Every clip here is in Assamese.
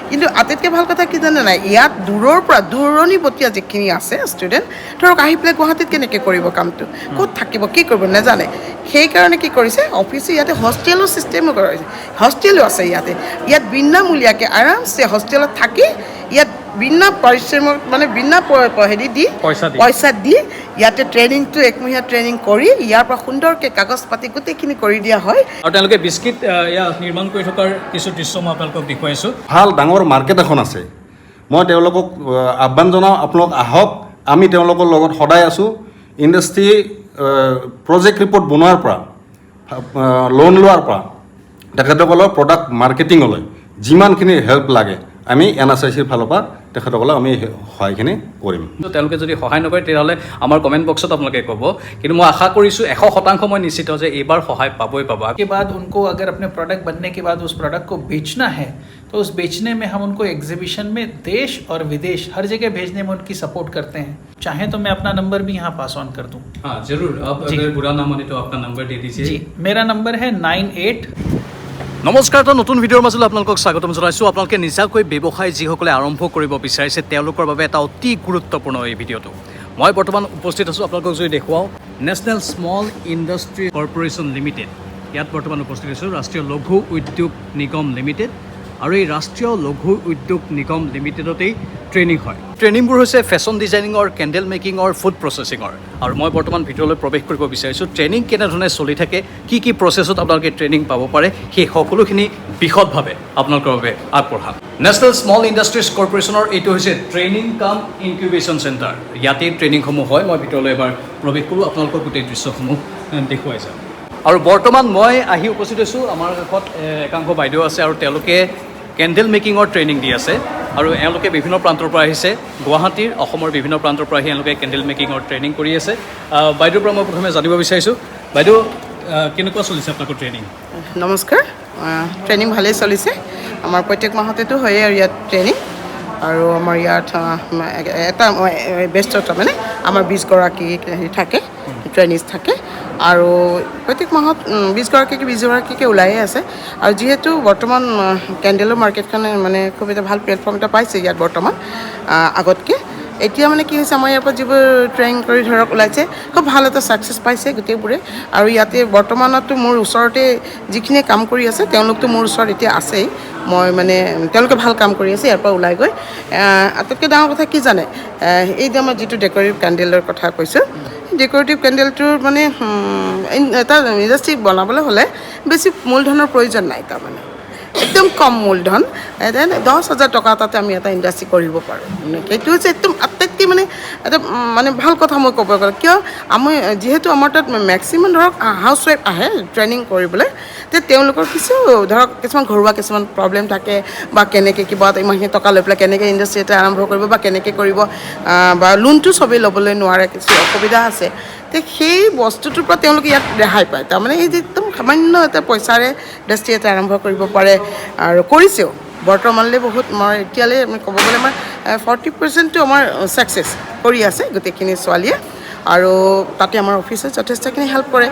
কিন্তু আটাইতকৈ ভাল কথা কি জানে নাই, ইয়াত দূৰৰ পৰা দূৰণিবতীয়া যিখিনি আছে ষ্টুডেণ্ট, ধৰক আহি পেলাই গুৱাহাটীত কেনেকৈ কৰিব কামটো, ক'ত থাকিব, কি কৰিব নাজানে। সেইকাৰণে কি কৰিছে অফিচে ইয়াতে হোষ্টেলৰ ছিষ্টেমো কৰিছে, হোষ্টেলো আছে ইয়াত বিনামূলীয়াকৈ আৰামছে হোষ্টেলত থাকি ইয়াত বিনা পৰিশ্ৰমৰ মানে বিনা হেৰি দি পইচা দি ইয়াতে ট্ৰেইনিংটো একমহীয়া ট্ৰেইনিং কৰি ইয়াৰ পৰা সুন্দৰকৈ কাগজ পাতি গোটেইখিনি কৰি দিয়া হয়। আৰু তেওঁলোকে বিস্কিট নিৰ্মাণ কৰি থকাৰ কিছু দৃশ্য মই আপোনালোকক দেখুৱাইছোঁ। ভাল ডাঙৰ মাৰ্কেট এখন আছে, মই তেওঁলোকক আহ্বান জনাওঁ আপোনালোক আহক, আমি তেওঁলোকৰ লগত সদায় আছোঁ। ইণ্ডাষ্ট্ৰী প্ৰজেক্ট ৰিপৰ্ট বনোৱাৰ পৰা লোন লোৱাৰ পৰা তেখেতসকলৰ প্ৰডাক্ট মাৰ্কেটিঙলৈ যিমানখিনি হেল্প লাগে আমি NSICৰ ফালৰ পৰা তেখেতসকলক আমি সহায়খিনি কৰিম। তেওঁলোকে যদি সহায় নকৰে তেতিয়াহ'লে আমাৰ কমেণ্ট বক্সত আপোনালোকে ক'ব, কিন্তু মই আশা কৰিছোঁ 100% মই নিশ্চিত যে এইবাৰ সহায় পাবই পাব। के बाद उनको अगर अपने प्रोडक्ट बनने के बाद उस प्रोडक्ट को बेचना है तो उस बेचने में हम उनको एग्जीबिशन में देश और विदेश हर जगह भेजने में उनकी सपोर्ट करते हैं। चाहें तो मैं अपना नंबर भी यहाँ पास ऑन कर दूँ। हाँ जरूर, आप अगर बुरा ना माने तो आपका नंबर दे दीजिए। जी, मेरा नंबर है 98। নমস্কাৰ, এটা নতুন ভিডিঅ'ৰ মাজলৈ আপোনালোকক স্বাগতম জনাইছোঁ। আপোনালোকে নিজাকৈ ব্যৱসায় যিসকলে আৰম্ভ কৰিব বিচাৰিছে তেওঁলোকৰ বাবে এটা অতি গুৰুত্বপূৰ্ণ এই ভিডিঅ'টো। মই বৰ্তমান উপস্থিত আছোঁ, আপোনালোকক যদি দেখুৱাওঁ national small industry corporation limited, ইয়াত বৰ্তমান উপস্থিত আছোঁ। ৰাষ্ট্ৰীয় লঘু উদ্যোগ নিগম লিমিটেড, আৰু এই ৰাষ্ট্ৰীয় লঘু উদ্যোগ নিগম লিমিটেডতেই ট্ৰেইনিং হয়। ট্ৰেইনিংবোৰ হৈছে ফেশ্বন ডিজাইনিঙৰ, কেণ্ডেল মেকিঙৰ, ফুড প্ৰচেছিঙৰ। আৰু মই বৰ্তমান ভিতৰলৈ প্ৰৱেশ কৰিব বিচাৰিছোঁ ট্ৰেইনিং কেনেধৰণে চলি থাকে, কি প্ৰচেছত আপোনালোকে ট্ৰেইনিং পাব পাৰে, সেই সকলোখিনি বিশদভাৱে আপোনালোকৰ বাবে আগবঢ়াম। নেশ্যনেল স্মল ইণ্ডাষ্ট্ৰিজ কৰ্পৰেশ্যনৰ এইটো হৈছে ট্ৰেইনিং কাম ইনকিউবেশ্যন চেণ্টাৰ। ইয়াতেই ট্ৰেইনিংসমূহ হয়। মই ভিতৰলৈ এবাৰ প্ৰৱেশ কৰোঁ, আপোনালোকৰ গোটেই দৃশ্যসমূহ দেখুৱাই যাম। আৰু বৰ্তমান মই আহি উপস্থিত হৈছোঁ, আমাৰ কাষত একাংশ বাইদেউ আছে আৰু তেওঁলোকে কেণ্ডেল মেকিঙৰ ট্ৰেইনিং দি আছে। আৰু এওঁলোকে বিভিন্ন প্ৰান্তৰ পৰা আহিছে, গুৱাহাটীৰ, অসমৰ বিভিন্ন প্ৰান্তৰ পৰা আহি এওঁলোকে কেণ্ডেল মেকিঙৰ ট্ৰেইনিং কৰি আছে। বাইদেউৰ পৰা মই প্ৰথমে জানিব বিচাৰিছোঁ, বাইদেউ কেনেকুৱা চলিছে আপোনালোকৰ ট্ৰেইনিং? নমস্কাৰ, ট্ৰেইনিং ভালেই চলিছে। আমাৰ প্ৰত্যেক মাহতেতো হয়েই আৰু ইয়াত ট্ৰেইনিং। আৰু আমাৰ ইয়াত এটা বেষ্টত মানে আমাৰ 20গৰাকী হেৰি থাকে, ট্ৰেইনিজ থাকে। আৰু প্ৰত্যেক মাহত 20গৰাকীকৈ ওলায়ে আছে। আৰু যিহেতু বৰ্তমান কেণ্ডেলৰ মাৰ্কেটখন মানে খুব এটা ভাল প্লেটফৰ্ম এটা পাইছে ইয়াত বৰ্তমান আগতকৈ। এতিয়া মানে কি হৈছে, আমাৰ ইয়াৰ পৰা যিবোৰ ট্ৰেইনিং কৰি ধৰক ওলাইছে খুব ভাল এটা ছাকচেছ পাইছে গোটেইবোৰে। আৰু ইয়াতে বৰ্তমানতো মোৰ ওচৰতে যিখিনিয়ে কাম কৰি আছে তেওঁলোকতো মোৰ ওচৰত এতিয়া আছেই। মই মানে তেওঁলোকে ভাল কাম কৰি আছে ইয়াৰ পৰা ওলাই গৈ। আটাইতকৈ ডাঙৰ কথা কি জানে, এই যে আমাৰ যিটো ডেক'ৰেটিভ কেণ্ডেলৰ কথা কৈছোঁ, ডেক'ৰেটিভ কেণ্ডেলটোৰ মানে এটা ইণ্ডাষ্ট্ৰী বনাবলৈ হ'লে বেছি মূলধনৰ প্ৰয়োজন নাই। তাৰমানে একদম কম মূলধন, 10,000 টকা তাতে আমি এটা ইণ্ডাষ্ট্ৰী কৰিব পাৰোঁ। সেইটো হৈছে একদম আটাইতকৈ মানে এটা মানে ভাল কথা মই ক'ব গ'লে। কিয় আমি যিহেতু আমাৰ তাত মেক্সিমাম ধৰক হাউচ ৱাইফ আহে ট্ৰেইনিং কৰিবলৈ, তেওঁলোকৰ ধৰক কিছুমান ঘৰুৱা কিছুমান প্ৰব্লেম থাকে, বা কেনেকৈ কিবা ইমানখিনি টকা লৈ পেলাই কেনেকৈ ইণ্ডাষ্ট্ৰী এটা আৰম্ভ কৰিব বা কেনেকৈ কৰিব, বা লোনটো চবেই ল'বলৈ নোৱাৰে, কিছু অসুবিধা আছে। সেই বস্তুটোৰ পৰা তেওঁলোকে ইয়াত ৰেহাই পায়। তাৰমানে এই যে একদম সামান্য এটা পইচাৰে ইণ্ডাষ্ট্ৰী এটা আৰম্ভ কৰিব পাৰে, আৰু কৰিছেও বৰ্তমানলৈ বহুত। মই এতিয়ালৈ আমি ক'ব গ'লে আমাৰ 40%টো আমাৰ ছাকচেছ কৰি আছে গোটেইখিনি ছোৱালীয়ে। আৰু তাতে আমাৰ অফিচত যথেষ্টখিনি হেল্প কৰে,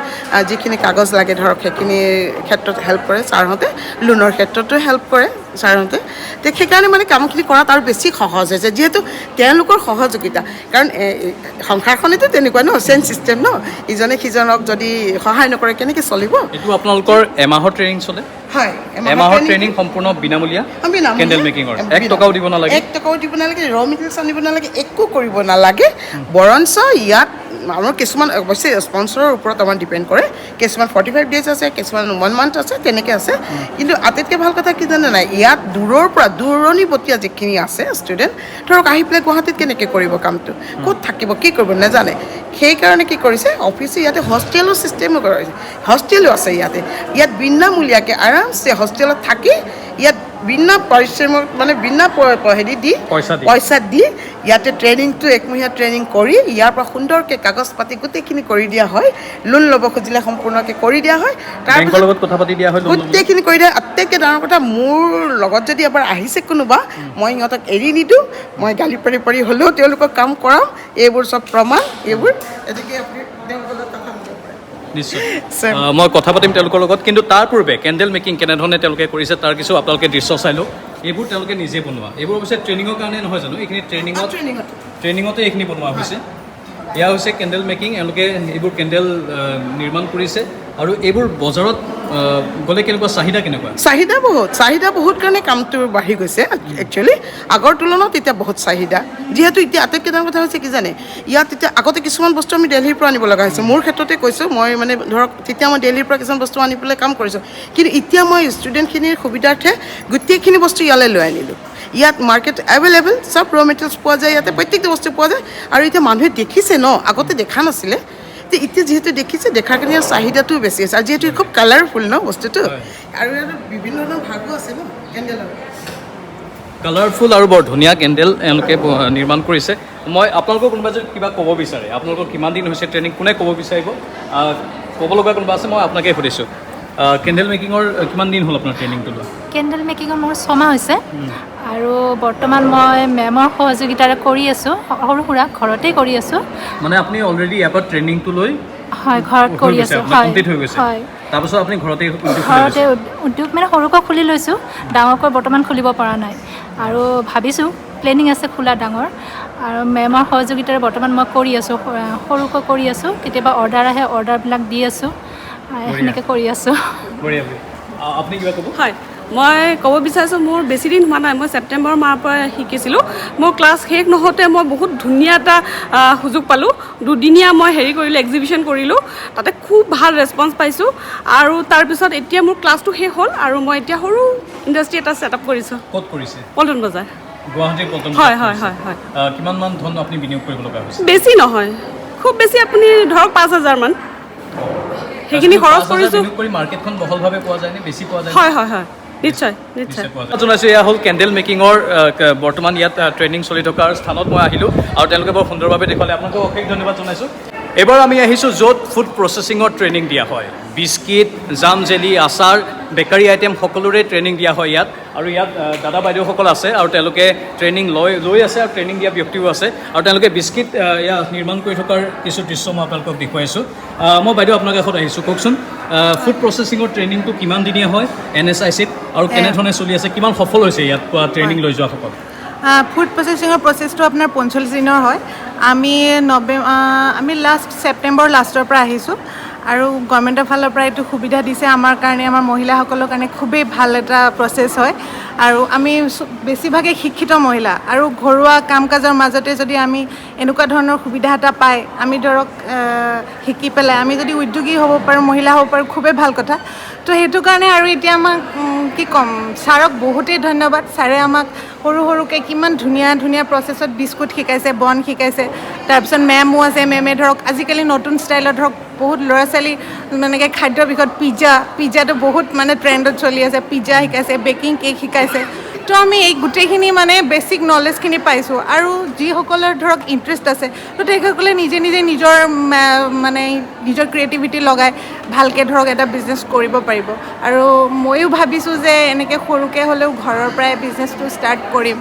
যিখিনি কাগজ লাগে ধৰক সেইখিনি ক্ষেত্ৰত হেল্প কৰে ছাৰহঁতে, লোনৰ ক্ষেত্ৰতো হেল্প কৰে ছাৰহঁতে। সেইকাৰণে মানে কামখিনি কৰাত আৰু বেছি সহজ হৈছে, যিহেতু তেওঁলোকৰ সহযোগিতা। কাৰণ সংসাৰখনেতো তেনেকুৱা ন, চেইন ছিষ্টেম ন, ইজনে সিজনক যদি সহায় নকৰে কেনেকৈ চলিব। এইটো আপোনালোকৰ এমাহৰ ট্ৰেইনিং চলে? হয়, এমাহৰ ট্ৰেইনিং সম্পূৰ্ণ বিনামূলীয়া। কেণ্ডেল মেকিঙৰ 1 টকাও দিব নালাগে? 1 টকাও দিব নালাগে, ৰ মেটেৰিয়েলছ আনিব নালাগে, একো কৰিব নালাগে। বৰঞ্চ ইয়াত আমাৰ কিছুমান অৱশ্যে স্পনচৰৰ ওপৰত আমাৰ ডিপেণ্ড কৰে। কিছুমান 45 ডেজ আছে, কিছুমান 1 মান্থ আছে, তেনেকৈ আছে। কিন্তু আটাইতকৈ ভাল কথা কি জানে নাই, ইয়াত দূৰৰ পৰা দূৰণিবতীয়া যিখিনি আছে ষ্টুডেণ্ট, ধৰক আহি পেলাই গুৱাহাটীত কেনেকৈ কৰিব কামটো, ক'ত থাকিব, কি কৰিব নাজানে। সেইকাৰণে কি কৰিছে অফিচে ইয়াতে হোষ্টেলৰ ছিষ্টেমো কৰিছে, হোষ্টেলো আছে ইয়াত বিনামূলীয়াকৈ আৰামছে হোষ্টেলত থাকি ইয়াত বিনা পৰিশ্ৰমৰ মানে বিনা হেৰি দি পইচা দি ইয়াতে ট্ৰেইনিংটো একমহীয়া ট্ৰেইনিং কৰি ইয়াৰ পৰা সুন্দৰকৈ কাগজ পাতি গোটেইখিনি কৰি দিয়া হয়। লোন ল'ব খুজিলে সম্পূৰ্ণকৈ কৰি দিয়া হয়, তাৰপিছত লগত কথা পাতি দিয়া হয়, গোটেইখিনি কৰি দিয়া। আটাইতকৈ ডাঙৰ কথা, মোৰ লগত যদি এবাৰ আহিছে কোনোবা, মই সিহঁতক এৰি নিদিওঁ, মই গালি পাৰি হ'লেও তেওঁলোকক কাম কৰাওঁ। এইবোৰ চব প্ৰমাণ, এইবোৰ এতেকে আপুনি তেওঁলোকৰ লগত কথা পাতিব পাৰে। নিশ্চয় Sir. মই কথা পাতিম তেওঁলোকৰ লগত কিন্তু তাৰ পূৰ্বে কেণ্ডেল মেকিং কেনেধৰণে তেওঁলোকে কৰিছে তাৰ কিছু আপোনালোকে দৃশ্য চাই লওক এইবোৰ তেওঁলোকে নিজে বনোৱা এইবোৰ অৱশ্যে ট্ৰেইনিঙৰ কাৰণে নহয় জানো এইখিনি ট্ৰেইনিঙতে এইখিনি বনোৱা হৈছে এয়া হৈছে কেণ্ডেল মেকিং এওঁলোকে এইবোৰ কেণ্ডেল নিৰ্মাণ কৰিছে আৰু এইবোৰ বজাৰত গ'লে কেনেকুৱা চাহিদা বহুত কাৰণে কামটো বাঢ়ি গৈছে একচুৱেলি আগৰ তুলনাত এতিয়া বহুত চাহিদা যিহেতু এতিয়া আটাইতকৈ ডাঙৰ কথা হৈছে কি জানে ইয়াত এতিয়া আগতে কিছুমান বস্তু আমি দিল্লীৰ পৰা আনিব লগা হৈছে মোৰ ক্ষেত্ৰতে কৈছোঁ মই মানে ধৰক তেতিয়া মই দিল্লীৰ পৰা কিছুমান বস্তু আনি পেলাই কাম কৰিছোঁ কিন্তু এতিয়া মই ষ্টুডেণ্টখিনিৰ সুবিধাৰ্থে গোটেইখিনি বস্তু ইয়ালৈ লৈ আনিলোঁ ইয়াত মাৰ্কেট এভেইলেবল চব ৰ মেটেৰিয়েলছ পোৱা যায় ইয়াতে প্ৰত্যেকটো বস্তু পোৱা যায় আৰু এতিয়া মানুহে দেখিছে ন আগতে দেখা নাছিলে এতিয়া যিহেতু দেখিছে দেখাৰ কাৰণে চাহিদাটোও বেছি আছে আৰু যিহেতু খুব কালাৰফুল ন বস্তুটো আৰু ইয়াত বিভিন্ন ধৰণৰ ভাগো আছে ন কেণ্ডেলৰ কালাৰফুল আৰু বৰ ধুনীয়া কেণ্ডেল এওঁলোকে নিৰ্মাণ কৰিছে মই আপোনালোকৰ কোনোবা যদি কিবা ক'ব বিচাৰে আপোনালোকৰ কিমান দিন হৈছে ট্ৰেইনিং কোনে ক'ব বিচাৰিব ক'ব লগা কোনোবা আছে মই আপোনাকে সুধিছোঁ কেণ্ডেল মেকিঙৰ কিমান দিন হ'ল আপোনাৰ ট্ৰেইনিংটো লোৱা কেণ্ডেল মেকিঙৰ মোৰ 6 মাহ হৈছে আৰু বৰ্তমান মই মেমৰ সহযোগিতাৰে কৰি আছোঁ সৰু সুৰা ঘৰতেই কৰি আছোঁ মানে আপুনি অলৰেডি ইয়াৰ পৰা ট্ৰেইনিংটো লৈ হয় ঘৰত কৰি আছোঁ কমপ্লিট হৈ গৈছে হয় তাৰপিছত আপুনি ঘৰতে উদ্যোগ মানে সৰুকৈ খুলি লৈছোঁ ডাঙৰকৈ বৰ্তমান খুলিব পৰা নাই আৰু ভাবিছোঁ প্লেনিং আছে খোলা ডাঙৰ আৰু মেমৰ সহযোগিতাৰে বৰ্তমান মই কৰি আছোঁ সৰুকৈ কৰি আছোঁ কেতিয়াবা অৰ্ডাৰ আহে অৰ্ডাৰবিলাক দি আছোঁ সেনেকৈ কৰি আছোঁ আপুনি কিবা ক'ব হয় মই ক'ব বিচাৰিছোঁ মোৰ বেছি দিন হোৱা নাই মই ছেপ্টেম্বৰ মাহৰ পৰা শিকিছিলোঁ মোৰ ক্লাছ শেষ নহওঁতে মই বহুত ধুনীয়া এটা সুযোগ পালোঁ দুদিনীয়া মই কৰিলোঁ এক্সিবিশ্যন কৰিলোঁ তাতে খুব ভাল ৰেছপঞ্চ পাইছোঁ আৰু তাৰপিছত এতিয়া মোৰ ক্লাছটো শেষ হ'ল আৰু মই এতিয়া সৰু ইণ্ডাষ্ট্ৰি এটা ছেটআপ কৰিছোঁ ক'ত কৰিছে পল্টন বজাৰ গুৱাহাটীৰ পল্টন হয় হয় হয় হয় কিমানমান ধন আপুনি বিনিয়োগ কৰিব লগা হৈছে বেছি নহয় খুব বেছি আপুনি ধৰক 5,000 মান সেইখিনি খৰচ কৰিছোঁ কৰি মাৰ্কেটখন বহলভাৱে পোৱা যায় নে বেছি পোৱা যায় হয় হয় হয় নিশ্চয় নিশ্চয় জনাইছোঁ এয়া হ'ল কেণ্ডেল মেকিঙৰ বৰ্তমান ইয়াত ট্ৰেইনিং চলি থকাৰ স্থানত মই আহিলোঁ আৰু তেওঁলোকে বৰ সুন্দৰভাৱে দেখুৱালে আপোনালোকক অশেষ ধন্যবাদ জনাইছোঁ এইবাৰ আমি আহিছোঁ য'ত ফুড প্ৰচেছিঙৰ ট্ৰেইনিং দিয়া হয় বিস্কিট জাম জেলি আচাৰ বেকাৰী আইটেম সকলোৰে ট্ৰেইনিং দিয়া হয় ইয়াত আৰু ইয়াত দাদা বাইদেউসকল আছে আৰু তেওঁলোকে ট্ৰেইনিং লৈ আছে আৰু ট্ৰেইনিং দিয়া ব্যক্তিও আছে আৰু তেওঁলোকে বিস্কিট ইয়াত নিৰ্মাণ কৰি থকাৰ কিছু দৃশ্য মই আপোনালোকক দেখুৱাইছোঁ মই বাইদেউ আপোনাৰ কাষত আহিছোঁ কওকচোন ফুড প্ৰচেছিঙৰ ট্ৰেইনিংটো কিমান দিনীয়া হয় NSICত আৰু কেনেধৰণে চলি আছে কিমান সফল হৈছে ইয়াত ট্ৰেইনিং লৈ যোৱাসকল ফুড প্ৰচেছিঙৰ প্ৰচেছটো আপোনাৰ 45 দিনৰ হয় আমি লাষ্ট ছেপ্টেম্বৰ লাষ্টৰ পৰা আহিছোঁ আৰু গভৰ্ণমেণ্টৰ ফালৰ পৰা এইটো সুবিধা দিছে আমাৰ কাৰণে আমাৰ মহিলাসকলৰ কাৰণে খুবেই ভাল এটা প্ৰচেছ হয় আৰু আমি বেছিভাগে শিক্ষিত মহিলা আৰু ঘৰুৱা কাম কাজৰ মাজতে যদি আমি এনেকুৱা ধৰণৰ সুবিধা এটা পাই আমি ধৰক শিকি পেলাই আমি যদি উদ্যোগী হ'ব পাৰোঁ মহিলা হ'ব পাৰোঁ খুবেই ভাল কথা তো সেইটো কাৰণে আৰু এতিয়া আমাক কি ক'ম ছাৰক বহুতেই ধন্যবাদ ছাৰে আমাক সৰু সৰুকৈ কিমান ধুনীয়া ধুনীয়া প্ৰচেছত বিস্কুট শিকাইছে বন শিকাইছে তাৰপিছত মেমো আছে মেমে ধৰক আজিকালি নতুন ষ্টাইলত ধৰক বহুত ল'ৰা ছোৱালী এনেকৈ খাদ্যৰ বিষয়ত পিজ্জাটো বহুত মানে ট্ৰেণ্ডত চলি আছে পিজ্জা শিকাইছে বেকিং কেক শিকাইছে তো আমি এই গোটেইখিনি মানে বেছিক নলেজখিনি পাইছোঁ আৰু যিসকলৰ ধৰক ইণ্টাৰেষ্ট আছে তো তেখেতসকলে নিজে নিজৰ মানে নিজৰ ক্ৰিয়েটিভিটি লগাই ভালকৈ ধৰক এটা বিজনেছ কৰিব পাৰিব আৰু ময়ো ভাবিছোঁ যে এনেকৈ সৰুকৈ হ'লেও ঘৰৰ পৰাই বিজনেছটো ষ্টাৰ্ট কৰিম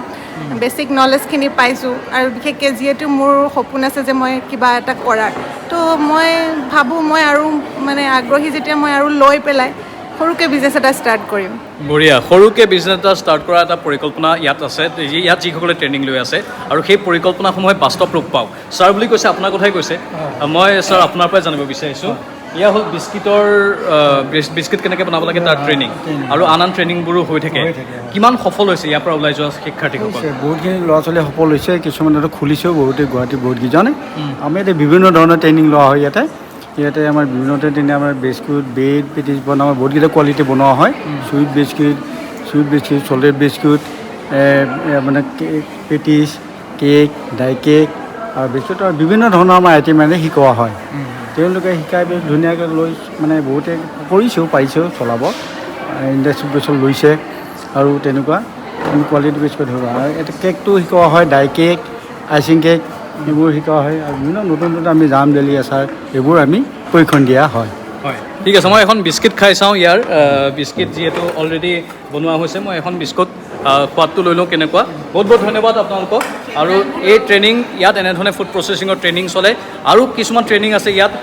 বেছিক নলেজখিনি পাইছোঁ আৰু বিশেষকৈ যিহেতু মোৰ সপোন আছে যে মই কিবা এটা কৰাৰ তো মই ভাবোঁ মই আৰু মানে আগ্ৰহী যেতিয়া মই আৰু লৈ পেলাই সৰুকৈ বিজনেছ এটা ষ্টাৰ্ট কৰিম বঢ়িয়া সৰুকৈ বিজনেছ এটা ষ্টাৰ্ট কৰা এটা পৰিকল্পনা ইয়াত আছে ইয়াত যিসকলে ট্ৰেইনিং লৈ আছে আৰু সেই পৰিকল্পনাসমূহে বাস্তৱ ৰূপ পাওক ছাৰ বুলি কৈছে আপোনাৰ কথাই কৈছে মই ছাৰ আপোনাৰ পৰাই জানিব বিচাৰিছোঁ এয়া হ'ল বিস্কিট কেনেকৈ বনাব লাগে তাৰ ট্ৰেইনিং আৰু আন ট্ৰেইনিংবোৰো হৈ থাকে কিমান সফল হৈছে ইয়াৰ পৰা ওলাই যোৱা শিক্ষাৰ্থীসকল বহুতখিনি ল'ৰা ছোৱালী সফল হৈছে কিছুমানে খুলিছেও বহুতে গুৱাহাটীত বহুতকেইজনে আমি ইয়াতে বিভিন্ন ধৰণৰ ট্ৰেইনিং লোৱা হয় ইয়াতে আমাৰ বিভিন্ন ট্ৰেইনিং আমাৰ বিস্কুট ব্ৰেড পেটিছ বনোৱা বহুতকেইটা কোৱালিটি বনোৱা হয় চুইট বিস্কুট চলেট বিস্কুট মানে পেটিছ কেক ড্ৰাই কেক আৰু বিস্কুট আৰু বিভিন্ন ধৰণৰ আমাৰ আইটেম মানে শিকোৱা হয় তেওঁলোকে শিকাই ধুনীয়াকৈ লৈ মানে বহুতে কৰিছেও পাৰিছেও চলাব ইণ্ডাষ্ট্ৰি বেছত লৈছে আৰু তেনেকুৱা কোৱালিটি বেছকৈ ধৰিব আৰু এটা কেকটো শিকোৱা হয় ড্ৰাই কেক আইচিং কেক এইবোৰ শিকোৱা হয় আৰু বিভিন্ন নতুন আমি জাম জেলি আচাৰ এইবোৰ আমি প্ৰশিক্ষণ দিয়া হয় হয় ঠিক আছে মই এখন বিস্কিট খাই চাওঁ ইয়াৰ বিস্কিট যিহেতু অলৰেডি বনোৱা হৈছে মই এখন বিস্কুট সোৱাদটো লৈ লওঁ কেনেকুৱা বহুত ধন্যবাদ আপোনালোকক আৰু এই ট্ৰেইনিং ইয়াত এনেধৰণে ফুড প্ৰচেছিঙৰ ট্ৰেইনিং চলে আৰু কিছুমান ট্ৰেইনিং আছে ইয়াত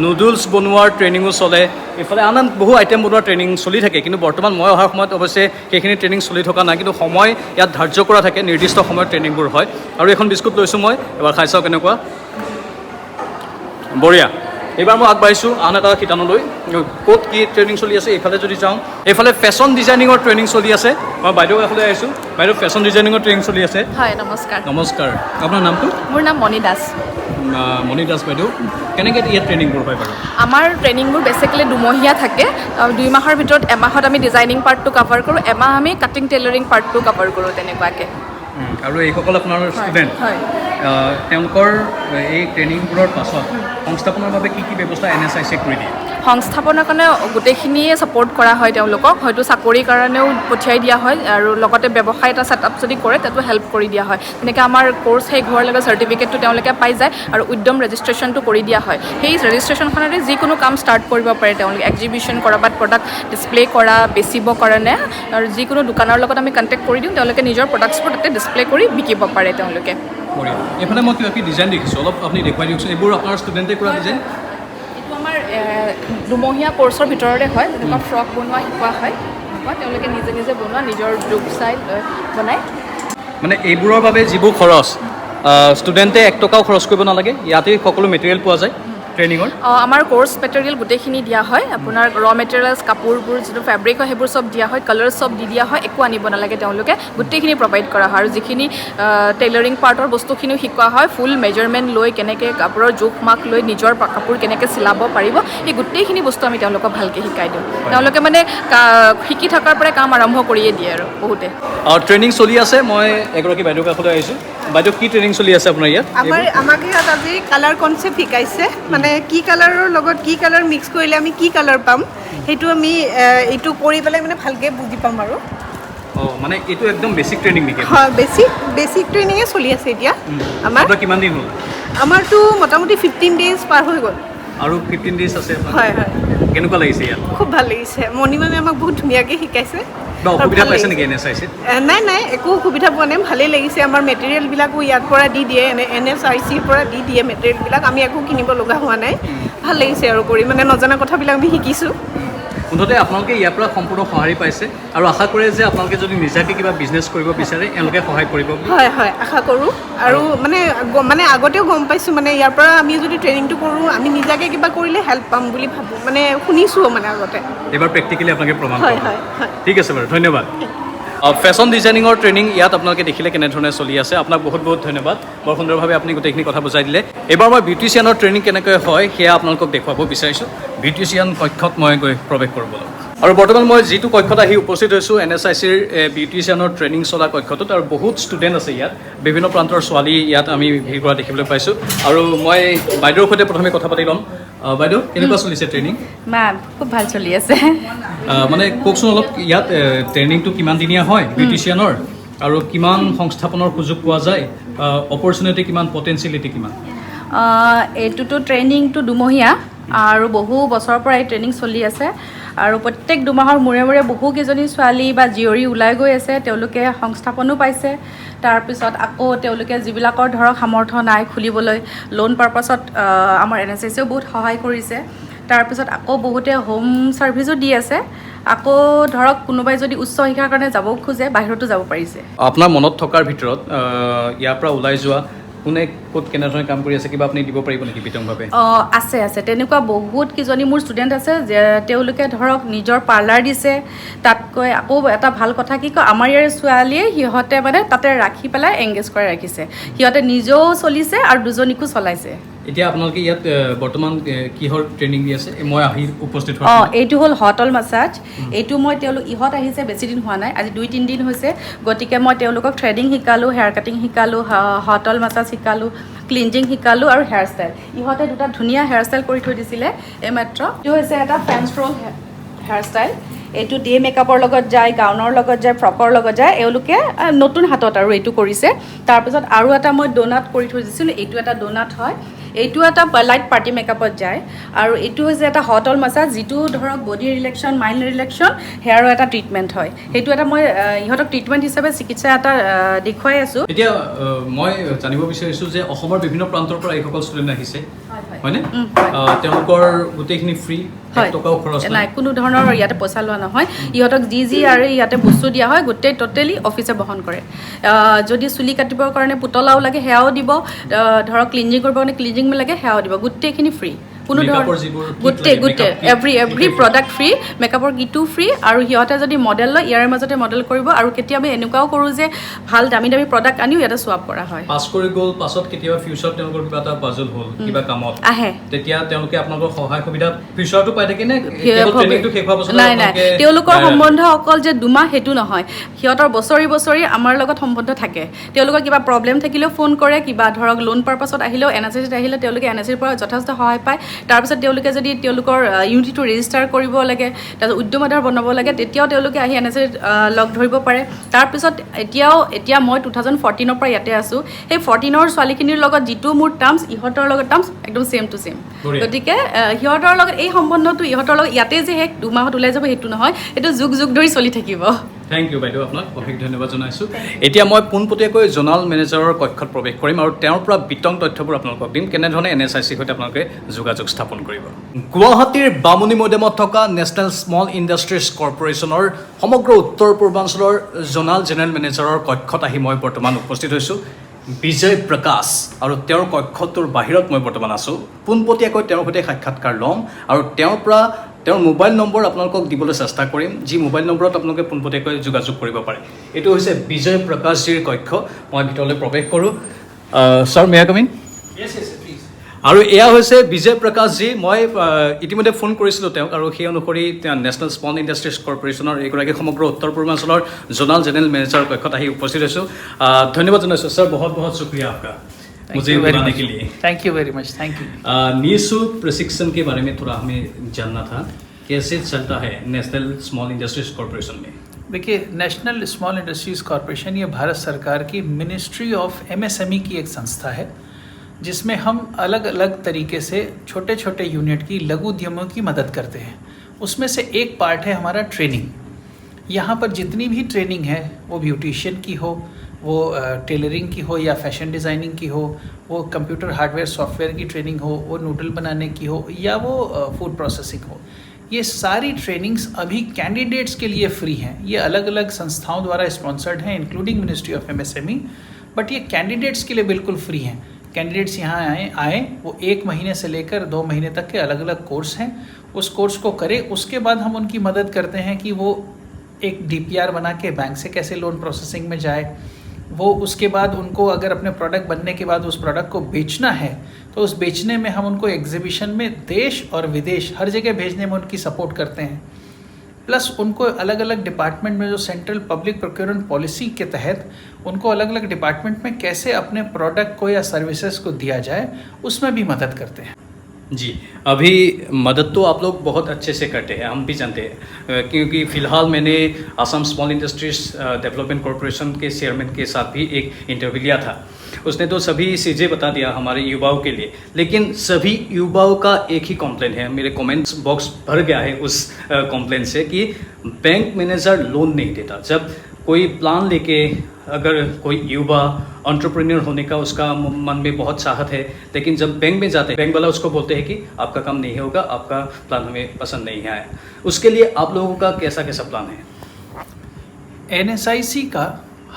নুডলছ বনোৱাৰ ট্ৰেইনিঙো চলে, ইফালে আন বহু আইটেম বনোৱাৰ ট্ৰেইনিং চলি থাকে। কিন্তু বৰ্তমান মই অহাৰ সময়ত অৱশ্যে সেইখিনি ট্ৰেইনিং চলি থকা নাই, কিন্তু সময় ইয়াত ধাৰ্য কৰা থাকে, নিৰ্দিষ্ট সময়ত ট্ৰেইনিংবোৰ হয়। আৰু এখন বিস্কুট লৈছোঁ মই, এবাৰ খাই চাওঁ কেনেকুৱা। বঢ়িয়া। এইবাৰ মই আগবাঢ়িছোঁ আন এটা শিতানলৈ। ক'ত কি ট্ৰেইনিং চলি আছে এইফালে যদি যাওঁ, এইফালে ফেশ্বন ডিজাইনিঙৰ ট্ৰেইনিং চলি আছে। মই বাইদেউ কাষলৈ আহিছোঁ। বাইদেউ ফেশ্বন ডিজাইনিঙৰ ট্ৰেইনিং চলি আছে। হয়, নমস্কাৰ। নমস্কাৰ, আপোনাৰ নামটো? মোৰ নাম মণি দাস। মণি দাস বাইদেউ, কেনেকৈ ইয়াত ট্ৰেইনিংবোৰ হয় বাৰু? আমাৰ ট্ৰেইনিংবোৰ বেচিকেলি দুমহীয়া থাকে। 2 মাহৰ ভিতৰত এমাহত আমি ডিজাইনিং পাৰ্টটো কভাৰ কৰোঁ, এমাহ আমি কাটিং টেইলাৰিং পাৰ্টটো কভাৰ কৰোঁ তেনেকুৱাকৈ। আৰু এইসকল আপোনাৰ ষ্টুডেণ্ট, হয়। তেওঁলোকৰ এই ট্ৰেইনিংবোৰৰ পাছত সংস্থাপনৰ বাবে কি কি ব্যৱস্থা NSIC কৰি দিয়ে? সংস্থাপনৰ কাৰণে গোটেইখিনিয়ে ছাপোৰ্ট কৰা হয় তেওঁলোকক, হয়তো চাকৰিৰ কাৰণেও পঠিয়াই দিয়া হয়, আৰু লগতে ব্যৱসায় এটা ছেটআপ যদি কৰে তাতো হেল্প কৰি দিয়া হয়। তেনেকৈ আমাৰ কোৰ্চ শেষ হোৱাৰ লগে চাৰ্টিফিকেটটো তেওঁলোকে পাই যায়, আৰু উদ্যম ৰেজিষ্ট্ৰেশ্যনটো কৰি দিয়া হয়। সেই ৰেজিষ্ট্ৰেশ্যনখনতে যিকোনো কাম ষ্টাৰ্ট কৰিব পাৰে তেওঁলোকে, এক্সিবিশ্যন কৰা বা প্ৰডাক্ট ডিছপ্লে কৰা, বেচিব কাৰণে, আৰু যিকোনো দোকানৰ লগত আমি কণ্টেক্ট কৰি দিওঁ, তেওঁলোকে নিজৰ প্ৰডাক্টছবোৰ তাতে ডিছপ্লে কৰি বিকিব পাৰে তেওঁলোকে। এইফালে মই কিবা কিবি ডিজাইন দেখিছোঁ, অলপ আপুনি দেখুৱাই দিয়কচোন। এইবোৰ আপোনাৰ ষ্টুডেণ্টে কৰা ডিজাইন? এইটো আমাৰ দুমহীয়া কোৰ্চৰ ভিতৰতে হয়, যেনেকুৱা ফ্ৰক বনোৱা শিকোৱা হয়, এনেকুৱা তেওঁলোকে নিজে নিজে বনোৱা, নিজৰ জোখ চাই বনায়। মানে এইবোৰৰ বাবে যিবোৰ খৰচ, ষ্টুডেণ্টে 1 টকাও খৰচ কৰিব নালাগে, ইয়াতেই সকলো মেটেৰিয়েল পোৱা যায় ট্ৰেইনিঙৰ? আমাৰ কোৰ্চ মেটেৰিয়েল গোটেইখিনি দিয়া হয়। আপোনাৰ ৰ মেটেৰিয়েলছ, কাপোৰবোৰ যিটো ফেব্ৰিক হয় সেইবোৰ চব দিয়া হয়, কালাৰ চব দি দিয়া হয়, একো আনিব নালাগে তেওঁলোকে, গোটেইখিনি প্ৰভাইড কৰা হয়। আৰু যিখিনি টেইলাৰিং পাৰ্টৰ বস্তুখিনিও শিকোৱা হয়, ফুল মেজাৰমেণ্ট লৈ কেনেকৈ কাপোৰৰ জোখ মাখ লৈ নিজৰ কাপোৰ কেনেকৈ চিলাব পাৰিব, সেই গোটেইখিনি বস্তু আমি তেওঁলোকক ভালকৈ শিকাই দিওঁ। তেওঁলোকে মানে শিকি থকাৰ পৰাই কাম আৰম্ভ কৰিয়ে দিয়ে আৰু বহুতে। ট্ৰেইনিং চলি আছে। মই এগৰাকী বাইদেউ কাষলৈ আহিছোঁ। বাইদেউ, কি ট্ৰেইনিং চলি আছে আপোনাৰ ইয়াত? আমাক ইয়াত আজি কালাৰ কনচেপ্ট শিকাইছে, মানে কি কালাৰৰ লগত কি কালাৰ মিক্স কৰিলে আমি কি কালাৰ পাম, সেইটো আমি এইটো কৰি পেলাই মানে ভালকৈ বুজি পাম আৰু। মানে এইটো একদম বেছিক ট্ৰেইনিং নেকি? হয়, বেছিক ট্ৰেইনিঙে চলি আছে এতিয়া আমাৰ। কিমান দিন হ'ল? আমাৰতো মোটামুটি 15 ডেজ পাৰ হৈ গ'ল। আৰু 15 ডেজ আছে? হয় হয়। কেনেকুৱা লাগিছে ইয়াত? খুব ভাল লাগিছে। মণি মানে আমাক বহুত ধুনীয়াকৈ শিকাইছে। অসুবিধা পাইছে নেকি NSIC? নাই, একো অসুবিধা পোৱা নাই, ভালেই লাগিছে। আমাৰ মেটেৰিয়েলবিলাকো ইয়াৰ পৰা দি দিয়ে, NSICৰ পৰা দি দিয়ে মেটেৰিয়েলবিলাক, আমি একো কিনিব লগা হোৱা নাই। ভাল লাগিছে আৰু কৰি, মানে নজনা কথাবিলাক আমি শিকিছোঁ। মুঠতে আপোনালোকে ইয়াৰ পৰা সম্পূৰ্ণ সঁহাৰি পাইছে, আৰু আশা কৰে যে আপোনালোকে যদি নিজাকৈ কিবা বিজনেছ কৰিব বিচাৰে এওঁলোকে সহায় কৰিব। হয়, আশা কৰোঁ। আৰু মানে আগতেও গম পাইছোঁ, মানে ইয়াৰ পৰা আমি যদি ট্ৰেইনিংটো কৰোঁ, আমি নিজাকৈ কিবা কৰিলে হেল্প পাম বুলি ভাবোঁ, মানে শুনিছোঁ মানে আগতে। এইবাৰ প্ৰেক্টিকেলি আপোনালোকে প্ৰমাণ হয়। ঠিক আছে বাৰু, ধন্যবাদ। ফেশ্বন ডিজাইনিঙৰ ট্ৰেইনিং ইয়াত আপোনালোকে দেখিলে কেনেধৰণে চলি আছে। আপোনাক বহুত বহুত ধন্যবাদ, বৰ সুন্দৰভাৱে আপুনি গোটেইখিনি কথা বুজাই দিলে। এইবাৰ মই বিউটিচিয়ানৰ ট্ৰেইনিং কেনেকৈ হয় সেয়া আপোনালোকক দেখুৱাব বিচাৰিছোঁ। বিউটিচিয়ান কক্ষত মই গৈ প্ৰৱেশ কৰিবলৈ, আৰু বৰ্তমান মই যিটো কক্ষত আহি উপস্থিত হৈছোঁ NSICৰ বিউটিচিয়ানৰ ট্ৰেইনিং চলা কক্ষটোত, আৰু বহুত ষ্টুডেণ্ট আছে ইয়াত, বিভিন্ন প্ৰান্তৰ ছোৱালী ইয়াত আমি ভিৰ কৰা দেখিবলৈ পাইছোঁ। আৰু মই বাইদেউৰ সৈতে প্ৰথমে কথা পাতি ল'ম। বাইদেউ, কেনেকুৱা চলিছে ট্ৰেইনিং? খুব ভাল চলি আছে। মানে কওকচোন অলপ, ইয়াত ট্ৰেইনিংটো কিমান দিনীয়া হয় বিউটিচিয়ানৰ, আৰু কিমান সংস্থাপনৰ সুযোগ পোৱা যায়, অপৰচুনিটি কিমান, পটেঞ্চিয়েলিটি কিমান? এইটোতো ট্ৰেইনিংটো দুমহীয়া, আৰু বহু বছৰৰ পৰা এই ট্ৰেইনিং চলি আছে, আৰু প্ৰত্যেক দুমাহৰ মূৰে মূৰে বহুকেইজনী ছোৱালী বা জীয়ৰী ওলাই গৈ আছে, তেওঁলোকে সংস্থাপনো পাইছে। তাৰপিছত আকৌ তেওঁলোকে যিবিলাকৰ ধৰক সামৰ্থ্য নাই খুলিবলৈ, লোন পাৰ্পাছত আমাৰ NSICয়েও বহুত সহায় কৰিছে। তাৰপিছত আকৌ বহুতে হোম ছাৰ্ভিচো দি আছে। আকৌ ধৰক কোনোবাই যদি উচ্চ শিক্ষাৰ কাৰণে যাব খোজে, বাহিৰতো যাব পাৰিছে। আপোনাৰ মনত থকাৰ ভিতৰত ইয়াৰ পৰা ওলাই যোৱা কোনে ক'ত কেনেধৰণে কাম কৰি আছে, কিবা আপুনি দিব পাৰিব নেকি বিতংভাৱে? আছে তেনেকুৱা বহুত কেইজনী মোৰ ষ্টুডেণ্ট আছে, যে তেওঁলোকে ধৰক নিজৰ পাৰ্লাৰ দিছে। তাতকৈ আকৌ এটা ভাল কথা কি কয়, আমাৰ ইয়াৰ ছোৱালীয়ে সিহঁতে মানে তাতে ৰাখি পেলাই এংগেজ কৰি ৰাখিছে। সিহঁতে নিজেও চলিছে আৰু দুজনীকো চলাইছে। এতিয়া আপোনালোকে ইয়াত বৰ্তমান কিহৰ ট্ৰেইনিং দি আছে? মই আহি উপস্থিত এইটো হ'ল হট অইল মাছাজ। এইটো মই ইহঁত আহিছে বেছি দিন হোৱা নাই, আজি 2-3 দিন হৈছে। গতিকে মই তেওঁলোকক থ্ৰেডিং শিকালোঁ, হেয়াৰ কাটিং শিকালোঁ, হট অইল মাছাজ শিকালোঁ, ক্লিনজিং শিকালোঁ, আৰু হেয়াৰ ষ্টাইল। ইহঁতে দুটা ধুনীয়া হেয়াৰ ষ্টাইল কৰি থৈ দিছিলে এইমাত্ৰ। এইটো হৈছে এটা ফ্ৰেঞ্চ ৰ'ল হেয়াৰ ষ্টাইল। এইটো ডে মেকআপৰ লগত যায়, গাউনৰ লগত যায়, ফ্ৰকৰ লগত যায়। এওঁলোকে নতুন হাতত আৰু এইটো কৰিছে। তাৰপিছত আৰু এটা মই ডোনাট কৰি থৈ দিছিলোঁ, এইটো এটা ডোনাট হয়। এইটো এটা লাইট পাৰ্টি মেকআপত যায়। আৰু এইটো হৈছে এটা হট অইল মাছাজ, যিটো ধৰক বডি ৰিলেক্সন, মাইণ্ড ৰিলেক্সন, হেয়াৰৰ এটা ট্ৰিটমেণ্ট হয়। সেইটো এটা মই ইহঁতক ট্ৰিটমেণ্ট হিচাপে চিকিৎসা এটা দেখুৱাই আছোঁ। এতিয়া মই জানিব বিচাৰিছোঁ যে অসমৰ বিভিন্ন প্ৰান্তৰ পৰা এইসকল ষ্টুডেণ্ট আহিছে, হয়নে হয়। তেওঁলোকৰ গোটেইখিনি ফ্ৰী হয় টকাও খৰচ নাই কোনো ধৰণৰ ইয়াতে পইচা লোৱা নহয় ইহঁতক যি আৰু ইয়াতে বস্তু দিয়া হয় গোটেই টোটেলি অফিচে বহন কৰে যদি চুলি কাটিবৰ কাৰণে পুতলাও লাগে সেয়াও দিব ধৰক ক্লিনজিং কৰিবৰ কাৰণে ক্লিনজিং লাগে সেয়াও দিব গোটেইখিনি ফ্ৰী কোনো ধৰণৰ গোটেই এভৰি প্ৰডাক্ট ফ্ৰী মেকআপৰ কিটো ফ্ৰী আৰু সিহঁতে যদি মডেল লয় ইয়াৰ মাজতে মডেল কৰিব আৰু কেতিয়াবা এনেকুৱাও কৰোঁ যে ভাল দামী প্ৰডাক্ট আনিও ইয়াতে সোৱাপ কৰা হয় পাছ কৰি গ'ল পাছত কেতিয়াবা ফিউচাৰত তেওঁলোকৰ কিবা এটা পাজল হ'ল কিবা কামত আহে তেতিয়া তেওঁলোকে আপোনালোকৰ সহায় সুবিধা ফিউচাৰটো পাই থাকে নে ট্ৰেইনিংটো শেষ হোৱাৰ পাছত নাই তেওঁলোকৰ সম্বন্ধ অকল যে দুমাহ সেইটো নহয় সিহঁতৰ বছৰি আমাৰ লগত সম্বন্ধ থাকে তেওঁলোকৰ কিবা প্ৰব্লেম থাকিলেও ফোন কৰে কিবা ধৰক লোন পাৰপাছত আহিলেও এনএছএছত আহিলে তেওঁলোকে এনএছএৰ পৰা যথেষ্ট সহায় পায় তাৰপিছত তেওঁলোকে যদি তেওঁলোকৰ ইউনিটটো ৰেজিষ্টাৰ কৰিব লাগে তাৰপিছত উদ্যম আধাৰ বনাব লাগে তেতিয়াও তেওঁলোকে আহি এনএছএ লগ ধৰিব পাৰে তাৰপিছত এতিয়া মই 2014 পৰা ইয়াতে আছোঁ সেই 14ৰ ছোৱালীখিনিৰ লগত যিটো মোৰ টাৰ্মছ ইহঁতৰ লগত টাৰ্মছ একদম ছেম টু ছেম গতিকে সিহঁতৰ লগত এই সম্বন্ধটো ইহঁতৰ লগত ইয়াতে যে শেষ দুমাহত ওলাই যাব সেইটো নহয় এইটো যুগ ধৰি চলি থাকিব থেংক ইউ বাইদেউ আপোনাক অশেষ ধন্যবাদ জনাইছোঁ এতিয়া মই পোনপটীয়াকৈ জোনাল মেনেজাৰৰ কক্ষত প্ৰৱেশ কৰিম আৰু তেওঁৰ পৰা বিতং তথ্যবোৰ আপোনালোকক দিম কেনেধৰণে NSICৰ সৈতে আপোনালোকে যোগাযোগ স্থাপন কৰিব গুৱাহাটীৰ বামুণী মৈদামত থকা নেশ্যনেল স্মল ইণ্ডাষ্ট্ৰিজ কৰ্পৰেশ্যনৰ সমগ্ৰ উত্তৰ পূৰ্বাঞ্চলৰ জোনাল জেনেৰেল মেনেজাৰৰ কক্ষত আহি মই বৰ্তমান উপস্থিত হৈছোঁ বিজয় প্ৰকাশ আৰু তেওঁৰ কক্ষটোৰ বাহিৰত মই বৰ্তমান আছোঁ পোনপটীয়াকৈ তেওঁৰ সৈতে সাক্ষাৎকাৰ ল'ম আৰু তেওঁৰ মোবাইল নম্বৰ আপোনালোকক দিবলৈ চেষ্টা কৰিম যি মোবাইল নম্বৰত আপোনালোকে পোনপটীয়াকৈ যোগাযোগ কৰিব পাৰে এইটো হৈছে বিজয় প্ৰকাশজীৰ কক্ষ মই ভিতৰলৈ প্ৰৱেশ কৰোঁ sir may I come in আৰু এয়া হৈছে বিজয় প্ৰকাশজী মই ইতিমধ্যে ফোন কৰিছিলোঁ তেওঁক আৰু সেই অনুসৰি নেশ্যনেল স্মল ইণ্ডাষ্ট্ৰিজ কৰ্পৰেশ্যনৰ এইগৰাকী সমগ্ৰ উত্তৰ পূৰ্বাঞ্চলৰ জোনাল জেনেৰেল মেনেজাৰৰ কক্ষত আহি উপস্থিত হৈছোঁ ধন্যবাদ জনাইছোঁ ছাৰ বহুত শুক্ৰিয়া आपका मुझे बुलाने के लिए thank you very much thank you Neesu प्रशिक्षण के बारे में थोड़ा हमें जानना था कैसे चलता है नेशनल स्मॉल इंडस्ट्रीज कॉर्पोरेशन में देखिए नेशनल स्मॉल इंडस्ट्रीज कॉर्पोरेशन ये भारत सरकार की मिनिस्ट्री ऑफ MSME की एक संस्था है जिसमें हम अलग अलग तरीके से छोटे छोटे यूनिट की लघु उद्यमों की मदद करते हैं उसमें से एक पार्ट है हमारा ट्रेनिंग यहाँ पर जितनी भी ट्रेनिंग है वो ब्यूटिशियन की हो वो टेलरिंग की हो या फैशन डिज़ाइनिंग की हो वो कंप्यूटर हार्डवेयर सॉफ्टवेयर की ट्रेनिंग हो वो नूडल बनाने की हो या वो फूड प्रोसेसिंग हो ये सारी ट्रेनिंग्स अभी कैंडिडेट्स के लिए फ्री हैं ये अलग अलग संस्थाओं द्वारा स्पॉन्सर्ड हैं including ministry of MSME but ये कैंडिडेट्स के लिए बिल्कुल फ्री हैं कैंडिडेट्स यहाँ आए वो 1 महीने से लेकर 2 महीने तक के अलग अलग कोर्स हैं उस कोर्स को करें उसके बाद हम उनकी मदद करते हैं कि वो एक DPR बना के बैंक से कैसे लोन प्रोसेसिंग में जाए वो उसके बाद उनको अगर अपने प्रोडक्ट बनने के बाद उस प्रोडक्ट को बेचना है तो उस बेचने में हम उनको एग्जीबिशन में देश और विदेश हर जगह भेजने में उनकी सपोर्ट करते हैं प्लस उनको अलग अलग डिपार्टमेंट में जो सेंट्रल पब्लिक प्रोक्योरमेंट पॉलिसी के तहत उनको अलग अलग डिपार्टमेंट में कैसे अपने प्रोडक्ट को या सर्विसेज को दिया जाए उसमें भी मदद करते हैं जी अभी मदद तो आप लोग बहुत अच्छे से करते हैं हम भी जानते हैं क्योंकि फ़िलहाल मैंने Assam small industries development corporation के चेयरमैन के साथ भी एक इंटरव्यू लिया था उसने तो सभी चीज़ें बता दिया हमारे युवाओं के लिए लेकिन सभी युवाओं का एक ही कॉम्प्लेन है मेरे कमेंट्स बॉक्स भर गया है उस कॉम्प्लेन से कि बैंक मैनेजर लोन नहीं देता जब कोई प्लान लेके अगर कोई युवा एंटरप्रेन्योर होने का उसका मन में बहुत चाहत है लेकिन जब बैंक में जाते हैं बैंक वाला उसको बोलते हैं कि आपका काम नहीं होगा आपका प्लान हमें पसंद नहीं आया उसके लिए आप लोगों का कैसा कैसा प्लान है NSIC का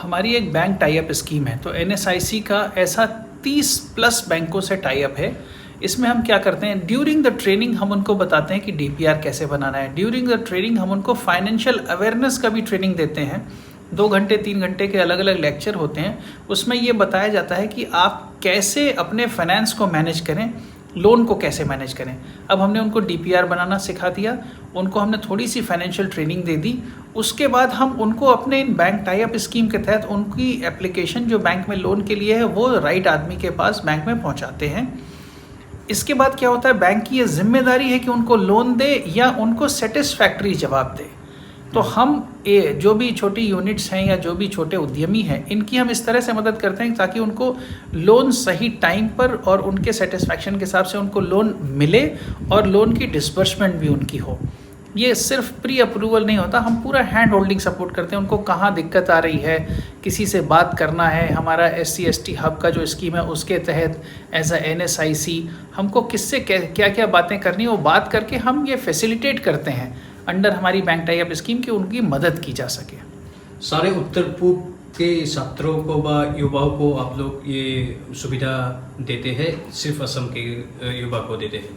हमारी एक बैंक टाई अप स्कीम है तो NSIC का ऐसा 30+ बैंकों से टाई अप है इसमें हम क्या करते हैं ड्यूरिंग द ट्रेनिंग हम उनको बताते हैं कि DPR कैसे बनाना है ड्यूरिंग द ट्रेनिंग हम उनको फाइनेंशियल अवेयरनेस का भी ट्रेनिंग देते हैं 2 घंटे 3 घंटे के अलग अलग लेक्चर होते हैं उसमें ये बताया जाता है कि आप कैसे अपने फाइनेंस को मैनेज करें लोन को कैसे मैनेज करें अब हमने उनको DPR बनाना सिखा दिया उनको हमने थोड़ी सी फाइनेंशियल ट्रेनिंग दे दी उसके बाद हम उनको अपने इन बैंक टाई अप स्कीम के तहत उनकी एप्लीकेशन जो बैंक में लोन के लिए है वो राइट आदमी के पास बैंक में पहुंचाते हैं इसके बाद क्या होता है बैंक की ये जिम्मेदारी है कि उनको लोन दे या उनको सेटिस्फैक्ट्री जवाब दे तो हम जो भी छोटी यूनिट्स हैं या जो भी छोटे उद्यमी हैं इनकी हम इस तरह से मदद करते हैं ताकि उनको लोन सही टाइम पर और उनके सेटिस्फैक्शन के हिसाब से उनको लोन मिले और लोन की डिस्बर्समेंट भी उनकी हो ये सिर्फ प्री अप्रूवल नहीं होता, हम पूरा हैंड होल्डिंग सपोर्ट करते हैं। उनको कहाँ दिक्कत आ रही है, किसी से बात करना है, हमारा SC/ST हब का जो स्कीम है उसके तहत एज अ NSIC हमको किससे क्या क्या बातें करनी है, वो बात करके हम ये फैसिलिटेट करते हैं अंडर हमारी बैंक टाई अप स्कीम की उनकी मदद की जा सके। सारे उत्तर पूर्व के छात्रों को व युवाओं को आप लोग ये सुविधा देते हैं, सिर्फ असम के युवा को देते हैं?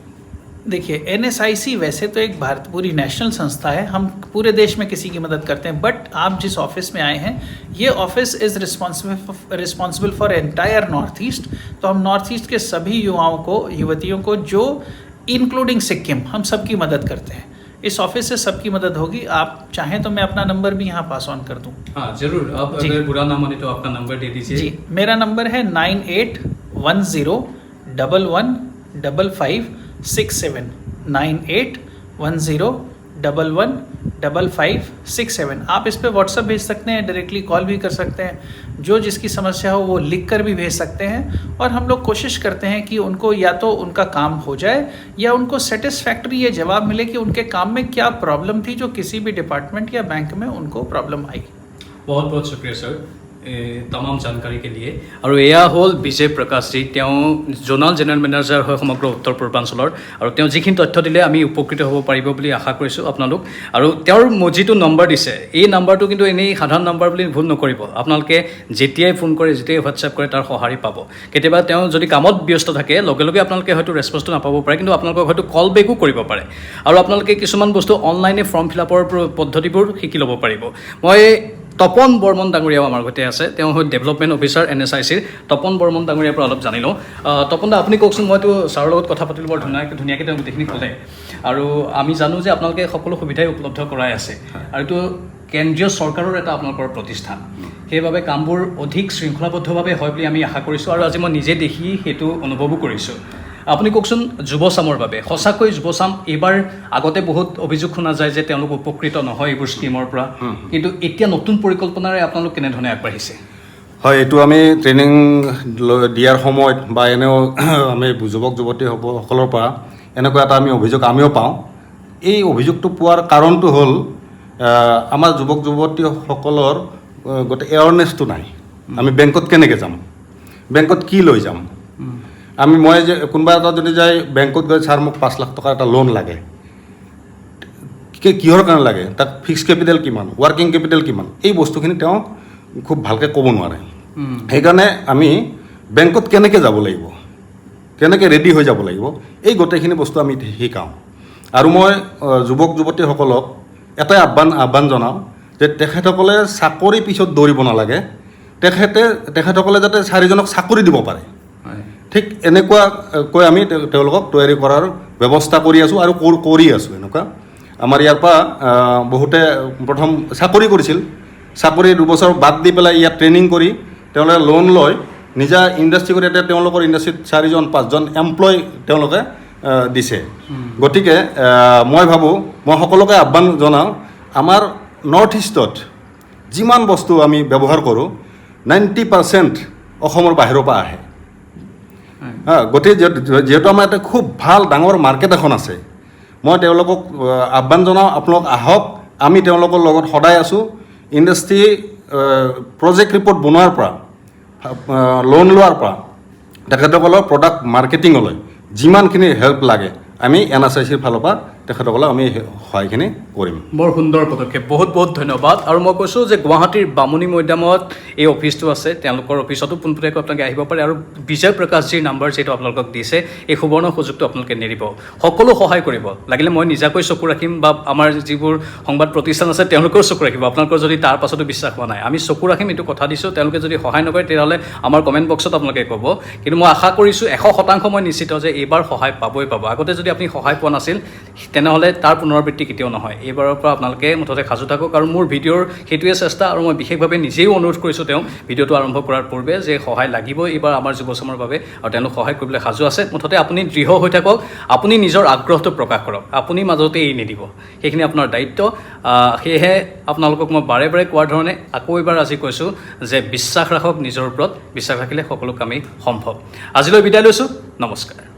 देखिए, NSIC वैसे तो एक पूरी नेशनल संस्था है, हम पूरे देश में किसी की मदद करते हैं, बट आप जिस ऑफिस में आए हैं ये office is responsible for entire north east. तो हम नॉर्थ ईस्ट के सभी युवाओं को, युवतियों को, जो इंक्लूडिंग सिक्किम, हम सबकी मदद करते हैं। इस ऑफिस से सबकी मदद होगी। आप चाहें तो मैं अपना नंबर भी यहाँ पास ऑन कर दूँ। हाँ जरूर, आप अगर बुरा ना माने तो आपका नंबर दे दीजिए। जी, मेरा नंबर है 9810115567 9810115567। आप इस पे व्हाट्सअप भेज सकते हैं, डायरेक्टली कॉल भी कर सकते हैं, जो जिसकी समस्या हो वो लिख कर भी भेज सकते हैं, और हम लोग कोशिश करते हैं कि उनको या तो उनका काम हो जाए या उनको सेटिस्फैक्ट्री ये जवाब मिले कि उनके काम में क्या प्रॉब्लम थी जो किसी भी डिपार्टमेंट या बैंक में उनको प्रॉब्लम आई। बहुत बहुत शुक्रिया सर तमाम जानकारी के लिए। और यह हल Vijay Prakash ji, zonal general manager है समग्र उत्तर पूर्वांचলৰ, और যিখিনি তথ্য দিলে আমি উপকৃত হ'ব পাৰিব বুলি আশা কৰিছোঁ আপোনালোক। আৰু তেওঁৰ যিটো নম্বৰ দিছে এই নাম্বাৰটো কিন্তু এনেই সাধাৰণ নাম্বাৰ বুলি ভুল নকৰিব। আপোনালোকে যেতিয়াই ফোন কৰে, যেতিয়াই হোৱাটছএপ কৰে তাৰ সঁহাৰি পাব। কেতিয়াবা তেওঁ যদি কামত ব্যস্ত থাকে লগে লগে আপোনালোকে হয়তো ৰেছপন্সটো নাপাব পাৰে, কিন্তু আপোনালোকক হয়তো কল বেকো কৰিব পাৰে। আৰু আপোনালোকে কিছুমান বস্তু অনলাইনে ফৰ্ম ফিল আপৰ পদ্ধতিবোৰ শিকি ল'ব পাৰিব। মই তপন বৰ্মন ডাঙৰীয়াও আমাৰ সৈতে আছে, তেওঁ হ'ল ডেভেলপমেণ্ট অফিচাৰ NSICৰ। তপন বৰ্মন ডাঙৰীয়াৰ পৰা অলপ জানি লওঁ। তপন দা, আপুনি কওকচোন, মইতো ছাৰৰ লগত কথা পাতিলোঁ, বৰ ধুনীয়াকৈ তেওঁ গোটেইখিনি ক'লে, আৰু আমি জানো যে আপোনালোকে সকলো সুবিধাই উপলব্ধ কৰাই আছে, আৰু এইটো কেন্দ্ৰীয় চৰকাৰৰ এটা আপোনালোকৰ প্ৰতিষ্ঠান, সেইবাবে কামবোৰ অধিক শৃংখলাবদ্ধভাৱে হয় বুলি আমি আশা কৰিছোঁ, আৰু আজি মই নিজে দেখি সেইটো অনুভৱো কৰিছোঁ। আপুনি কওকচোন, যুৱচামৰ বাবে সঁচাকৈ যুৱচাম এইবাৰ, আগতে বহুত অভিযোগ শুনা যায় যে তেওঁলোক উপকৃত নহয় এইবোৰ স্কিমৰ পৰা, কিন্তু এতিয়া নতুন পৰিকল্পনাৰে আপোনালোক কেনেধৰণে আগবাঢ়িছে? হয়, এইটো আমি ট্ৰেইনিং দিয়াৰ সময়ত বা এনেও আমি যুৱক যুৱতীসকলৰ পৰা এনেকুৱা এটা আমি অভিযোগ আমিও পাওঁ। এই অভিযোগটো পোৱাৰ কাৰণটো হ'ল আমাৰ যুৱক যুৱতীসকলৰ গোটেই এৱাৰনেছটো নাই। আমি বেংকত কেনেকৈ যাম, বেংকত কি লৈ যাম। মই যে কোনোবা এটা যদি যায় বেংকত গৈ, ছাৰ মোক 5 লাখ টকাৰ এটা লোন লাগে, কিহৰ কাৰণে লাগে, তাত ফিক্স কেপিটেল কিমান, ৱৰ্কিং কেপিটেল কিমান, এই বস্তুখিনি তেওঁ খুব ভালকৈ ক'ব নোৱাৰে। সেইকাৰণে আমি বেংকত কেনেকৈ যাব লাগিব, কেনেকৈ ৰেডি হৈ যাব লাগিব, এই গোটেইখিনি বস্তু আমি শিকাওঁ। আৰু মই যুৱক যুৱতীসকলক এটাই আহ্বান জনাওঁ যে তেখেতসকলে চাকৰি পিছত দৌৰিব নালাগে, তেখেতসকলে যাতে 4জনক চাকৰি দিব পাৰে, ঠিক এনেকুৱাকৈ আমি তেওঁলোকক তৈয়াৰী কৰাৰ ব্যৱস্থা কৰি আছোঁ আৰু কৰি আছোঁ। এনেকুৱা আমাৰ ইয়াৰ পৰা বহুতে প্ৰথম চাকৰি কৰিছিল, চাকৰি 2 বছৰ বাদ দি পেলাই ইয়াত ট্ৰেইনিং কৰি তেওঁলোকে লোন লৈ নিজা ইণ্ডাষ্ট্ৰি কৰি, এতিয়া তেওঁলোকৰ ইণ্ডাষ্ট্ৰিত 4জন 5জন এমপ্লয় তেওঁলোকে দিছে। গতিকে মই ভাবোঁ, মই সকলোকে আহ্বান জনাওঁ, আমাৰ নৰ্থ ইষ্টত যিমান বস্তু আমি ব্যৱহাৰ কৰোঁ 90% অসমৰ বাহিৰৰ পৰা আহে। গতিকে যিহেতু আমাৰ এটা খুব ভাল ডাঙৰ মাৰ্কেট এখন আছে, মই তেওঁলোকক আহ্বান জনাওঁ, আপোনালোক আহক, আমি তেওঁলোকৰ লগত সদায় আছোঁ। ইণ্ডাষ্ট্ৰি প্ৰজেক্ট ৰিপৰ্ট বনোৱাৰ পৰা, লোন লোৱাৰ পৰা, তেখেতসকলৰ প্ৰডাক্ট মাৰ্কেটিঙলৈ যিমানখিনি হেল্প লাগে আমি NSICৰ ফালৰ পৰা তেখেতসকলক আমি সহায়খিনি কৰিম। বৰ সুন্দৰ পদক্ষেপ, বহুত বহুত ধন্যবাদ। আৰু মই কৈছোঁ যে গুৱাহাটীৰ বামুণী মৈদামত এই অফিচটো আছে, তেওঁলোকৰ অফিচতো পোনপটীয়াকৈ আপোনালোকে আহিব পাৰে। আৰু বিজয় প্ৰকাশজীৰ নাম্বাৰ যিটো আপোনালোকক দিছে, এই সুবৰ্ণ সুযোগটো আপোনালোকে নেৰিব, সকলো সহায় কৰিব। লাগিলে মই নিজাকৈ চকু ৰাখিম বা আমাৰ যিবোৰ সংবাদ প্ৰতিষ্ঠান আছে তেওঁলোকেও চকু ৰাখিব। আপোনালোকৰ যদি তাৰ পাছতো বিশ্বাস হোৱা নাই, আমি চকু ৰাখিম, এইটো কথা দিছোঁ। তেওঁলোকে যদি সহায় নকৰে তেতিয়াহ'লে আমাৰ কমেণ্ট বক্সত আপোনালোকে ক'ব, কিন্তু মই আশা কৰিছোঁ 100% মই নিশ্চিত যে এইবাৰ সহায় পাবই পাব। আগতে যদি আপুনি সহায় পোৱা নাছিল তেনেহ'লে তাৰ পুনৰাবৃত্তি কেতিয়াও নহয়। এইবাৰৰ পৰা আপোনালোকে মুঠতে সাজু থাকক। আৰু মোৰ ভিডিঅ'ৰ সেইটোৱে চেষ্টা, আৰু মই বিশেষভাৱে নিজেও অনুৰোধ কৰিছোঁ তেওঁ ভিডিঅ'টো আৰম্ভ কৰাৰ পূৰ্বে যে সহায় লাগিব এইবাৰ আমাৰ যুৱচামৰ বাবে, আৰু তেওঁলোক সহায় কৰিবলৈ সাজু আছে। মুঠতে আপুনি দৃঢ় হৈ থাকক, আপুনি নিজৰ আগ্ৰহটো প্ৰকাশ কৰক, আপুনি মাজতে এৰি নিদিব, সেইখিনি আপোনাৰ দায়িত্ব। সেয়েহে আপোনালোকক মই বাৰে বাৰে কোৱাৰ ধৰণে আকৌ এবাৰ আজি কৈছোঁ যে বিশ্বাস ৰাখক নিজৰ ওপৰত, বিশ্বাস ৰাখিলে সকলো কামেই সম্ভৱ। আজিলৈ বিদায় লৈছোঁ, নমস্কাৰ।